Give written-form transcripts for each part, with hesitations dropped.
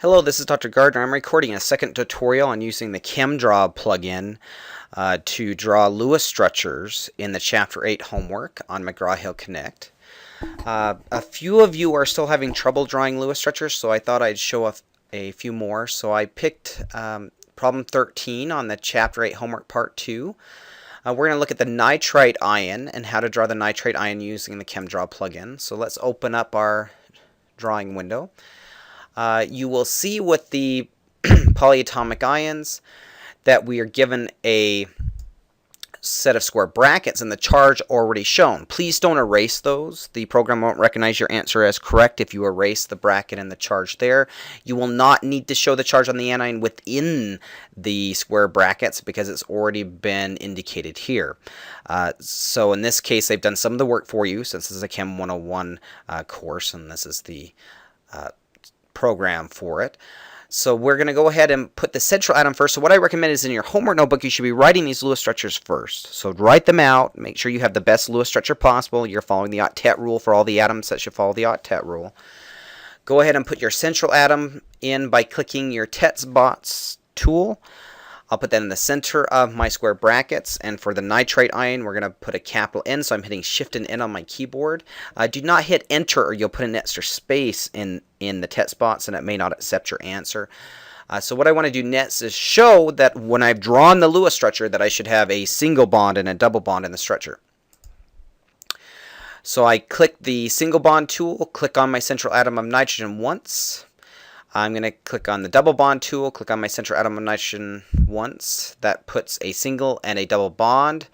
Hello, this is Dr. Gardner. I'm recording a second tutorial on using the ChemDraw plugin to draw Lewis structures in the Chapter 8 homework on McGraw-Hill Connect. A few of you are still having trouble drawing Lewis structures, so I thought I'd show a few more. So I picked problem 13 on the Chapter 8 homework part 2. We're going to look at the nitrite ion and how to draw the nitrite ion using the ChemDraw plugin. So let's open up our drawing window. You will see with the polyatomic ions that we are given a set of square brackets and the charge already shown. Please don't erase those. The program won't recognize your answer as correct if you erase the bracket and the charge there. You will not need to show the charge on the anion within the square brackets because it's already been indicated here. So in this case, they've done some of the work for you since this is a Chem 101 course and this is the program for it. So we're going to go ahead and put the central atom first. So what I recommend is in your homework notebook, you should be writing these Lewis structures first. So write them out. Make sure you have the best Lewis structure possible. You're following the octet rule for all the atoms that should follow the octet rule. Go ahead and put your central atom in by clicking your Tetsbots tool. I'll put that in the center of my square brackets, and for the nitrate ion, we're going to put a capital N, so I'm hitting Shift and N on my keyboard. Do not hit Enter, or you'll put an extra space in the Tetsbots, and it may not accept your answer. So what I want to do next is show that when I've drawn the Lewis structure, that I should have a single bond and a double bond in the structure. So I click the single bond tool, click on my central atom of nitrogen once. I'm going to click on the double bond tool, click on my central atom of nitrogen once. That puts a single and a double bond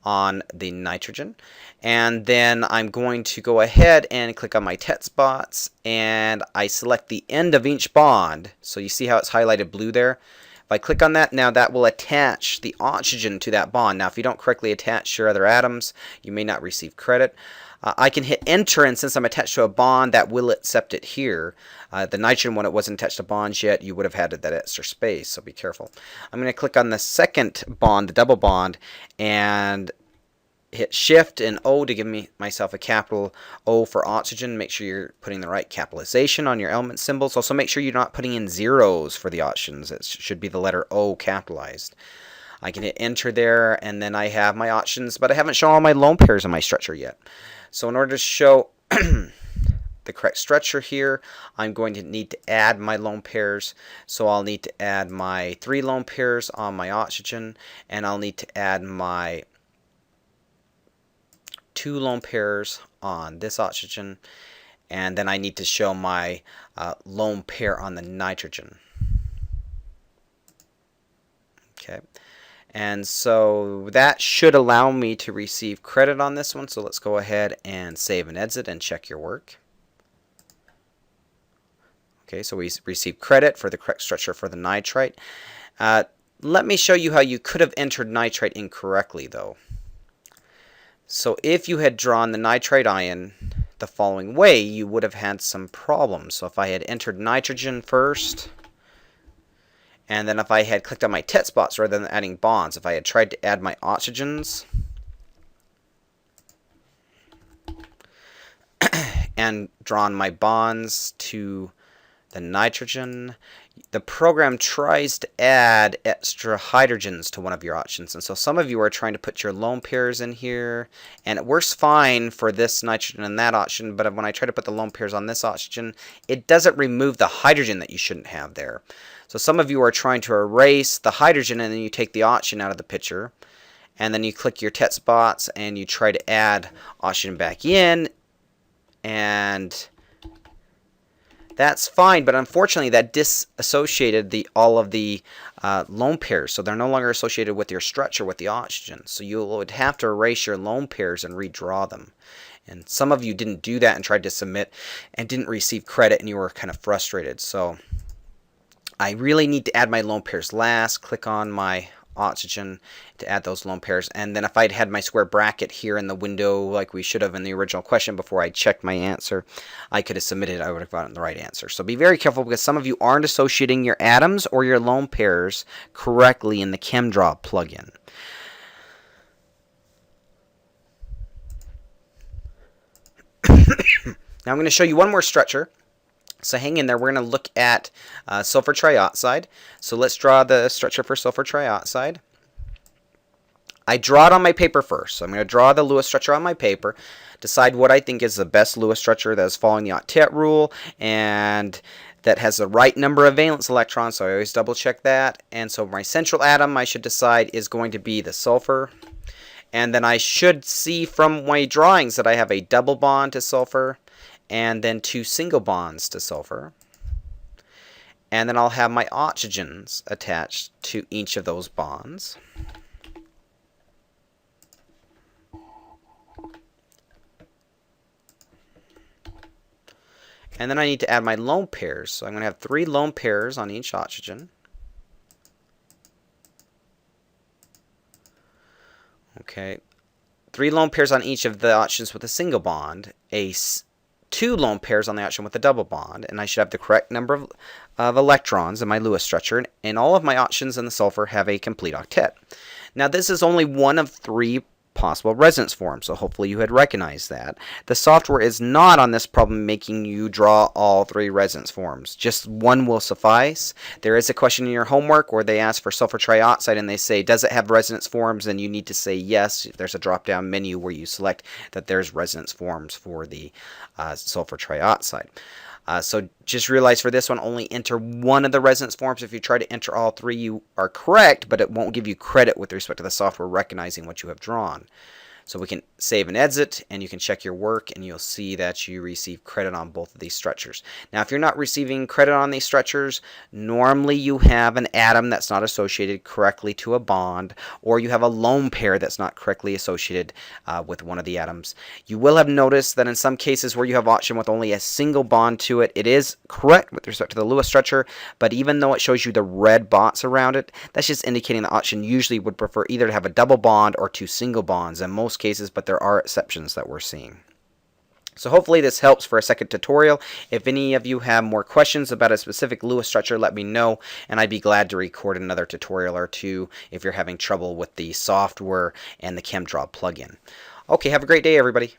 on the nitrogen. And then I'm going to go ahead and click on my Tetsbots, and I select the end of each bond. So you see how it's highlighted blue there? If I click on that, now that will attach the oxygen to that bond. Now if you don't correctly attach your other atoms, you may not receive credit. I can hit Enter, and since I'm attached to a bond, that will accept it here. The nitrogen, when it wasn't attached to bonds yet, you would have had that extra space, so be careful. I'm going to click on the second bond, the double bond, and hit Shift and O to give myself a capital O for oxygen. Make sure you're putting the right capitalization on your element symbols. Also make sure you're not putting in zeros for the oxygens. It should be the letter O capitalized. I can hit Enter there, and then I have my oxygens, but I haven't shown all my lone pairs in my structure yet. So in order to show the correct structure here, I'm going to need to add my lone pairs. So I'll need to add my 3 lone pairs on my oxygen, and I'll need to add my 2 lone pairs on this oxygen, and then I need to show my lone pair on the nitrogen. Okay. And so that should allow me to receive credit on this one. So let's go ahead and save and exit and check your work. Okay, so we received credit for the correct structure for the nitrite. Let me show you how you could have entered nitrite incorrectly, though. So if you had drawn the nitrite ion the following way, you would have had some problems. So if I had entered nitrogen first, and then if I had clicked on my Tetsbots rather than adding bonds, if I had tried to add my oxygens and drawn my bonds to the nitrogen, the program tries to add extra hydrogens to one of your oxygens. And so some of you are trying to put your lone pairs in here, and it works fine for this nitrogen and that oxygen, but when I try to put the lone pairs on this oxygen, it doesn't remove the hydrogen that you shouldn't have there. So some of you are trying to erase the hydrogen, and then you take the oxygen out of the picture, and then you click your Tetsbots and you try to add oxygen back in, and that's fine, but unfortunately that disassociated all of the lone pairs, so they're no longer associated with your structure with the oxygen. So you would have to erase your lone pairs and redraw them. And some of you didn't do that and tried to submit and didn't receive credit, and you were kind of frustrated. So I really need to add my lone pairs last. Click on my oxygen to add those lone pairs, and then if I'd had my square bracket here in the window like we should have in the original question before I checked my answer, I could have submitted. I would have gotten the right answer. So be very careful, because some of you aren't associating your atoms or your lone pairs correctly in the ChemDraw plugin. Now I'm going to show you one more structure So hang in there. We're going to look at sulfur trioxide. So let's draw the structure for sulfur trioxide. I draw it on my paper first. So I'm going to draw the Lewis structure on my paper, decide what I think is the best Lewis structure that is following the octet rule and that has the right number of valence electrons. So I always double check that. And so my central atom I should decide is going to be the sulfur. And then I should see from my drawings that I have a double bond to sulfur and then 2 single bonds to sulfur. And then I'll have my oxygens attached to each of those bonds. And then I need to add my lone pairs. So I'm going to have 3 lone pairs on each oxygen. Okay, 3 lone pairs on each of the oxygens with a single bond, 2 lone pairs on the oxygen with a double bond, and I should have the correct number of electrons in my Lewis structure, and all of my oxygens in the sulfur have a complete octet. Now this is only one of 3 possible resonance forms, so hopefully you had recognized that. The software is not on this problem making you draw all 3 resonance forms. Just one will suffice. There is a question in your homework where they ask for sulfur trioxide and they say, does it have resonance forms? And you need to say yes. There's a drop-down menu where you select that there's resonance forms for the sulfur trioxide. So just realize for this one, only enter one of the resonance forms. If you try to enter all 3, you are correct, but it won't give you credit with respect to the software recognizing what you have drawn. So we can save and exit, and you can check your work, and you'll see that you receive credit on both of these structures. Now, if you're not receiving credit on these structures, normally you have an atom that's not associated correctly to a bond, or you have a lone pair that's not correctly associated with one of the atoms. You will have noticed that in some cases where you have oxygen with only a single bond to it, it is correct with respect to the Lewis structure, but even though it shows you the red dots around it, that's just indicating that oxygen usually would prefer either to have a double bond or 2 single bonds in most cases, but there are exceptions that we're seeing. So hopefully this helps for a second tutorial. If any of you have more questions about a specific Lewis structure, let me know, and I'd be glad to record another tutorial or 2 if you're having trouble with the software and the ChemDraw plugin. Okay, have a great day, everybody.